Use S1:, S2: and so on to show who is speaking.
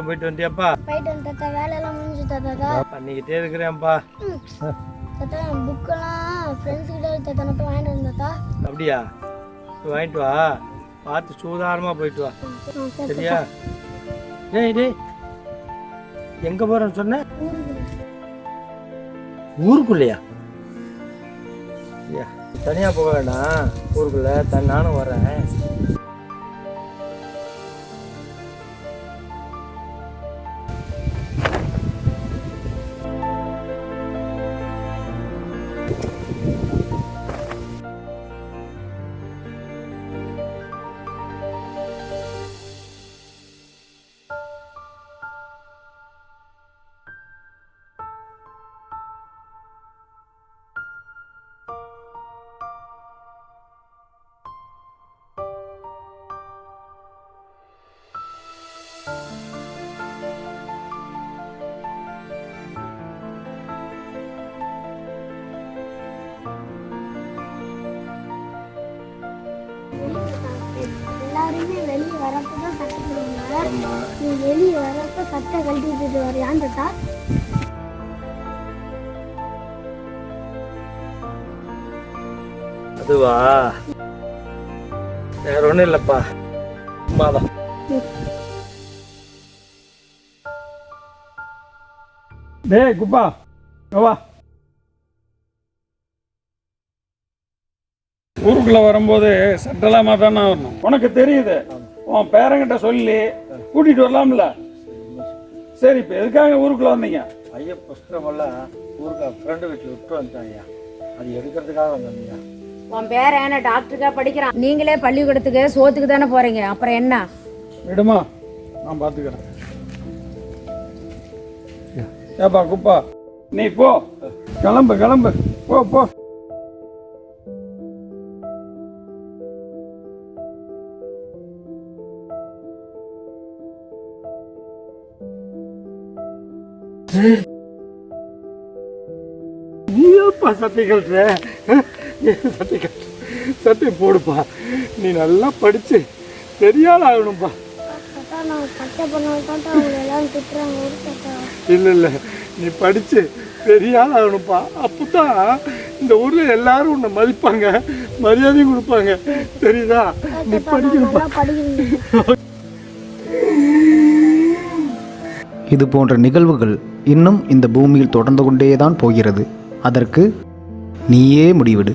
S1: போயிட்டு வந்துட்டியாப்பா?
S2: போயிட்டு வந்து தாத்தா, வேலையெல்லாம் முடிஞ்சுதா தாத்தா?
S1: பண்ணிக்கிட்டே இருக்கிறேன்ப்பா.
S2: தாத்தா புக்கெல்லாம் ஃப்ரெண்ட்ஸ் கிட்ட தாத்தா மட்டும் வாங்கிட்டு வந்து தாத்தா.
S1: அப்படியா? வாங்கிட்டு வா, பார்த்து சூதானமாக போயிட்டு வா, சரியா? டேய் டேய், எங்கே போகிறேன்னு சொன்ன? ஊருக்குள்ளையா? தனியாக போக வேண்டாம், ஊருக்குள்ளே நானும் வரேன்.
S2: எல்லாருமே வெளியே வரப்பதான் சட்டை போடுவாங்க. நீ வெளியே வரப்ப சட்டை கழட்டிட்டு வரையான்னு தாத்தா?
S1: அதுவா, வேற ஒன்றும் இல்லைப்பா, சும்மாதான். டேய் குப்பா, வா.
S3: ஊருக்குள்ள வரும்போது சட்டலாமா தானே வரணும். உனக்கு தெரியுது, உன் பேரங்கிட்ட சொல்லி கூட்டிட்டு வரலாம்ல. சரி, இப்போ எதுக்காக ஊருக்குள்ள வந்தீங்க?
S1: ஐயா புஸ்தகமெல்லாம் ஊருக்கு ஃப்ரெண்டு வீட்டில் விட்டு வந்துட்டாங்க ஐயா, அது எடுக்கிறதுக்காக வந்தீங்க.
S4: உன் பேர என்ன டாக்டருக்கா படிக்கிறான்? நீங்களே பள்ளிக்கூடத்துக்கு சோத்துக்கு தானே போறீங்க, அப்புறம் என்ன?
S3: விடுமா, நான் பார்த்துக்கிறேன். ஏப்பா குப்பா, நீ போ, கிளம்பு கிளம்பு, போ போ.
S1: நீப்பா சட்டை கட்டுற, சட்டை கட்டு, சட்டை போடுப்பா. நீ நல்லா படிச்சு பெரிய ஆள் ஆகணும்ப்பா.
S2: தாத்தா நான் சட்டை பண்ணால் தாத்தா அவங்க எல்லாரும் திட்டுறாங்க. தாத்தா
S1: இல்லை இல்லை, நீ படிச்சு பெரிய ஆள் ஆகணும்ப்பா. அப்போ தான் இந்த ஊரில் எல்லாரும் உன்னை மதிப்பாங்க, மரியாதையும் கொடுப்பாங்க, தெரியுதா? நீ படிக்கணும்ப்பா.
S2: படிக்கிறீங்க.
S5: இது போன்ற நிகழ்வுகள் இன்னும் இந்த பூமியில் தொடர்ந்து கொண்டேதான் போகிறது. அதற்கு நீயே முடிவிடு.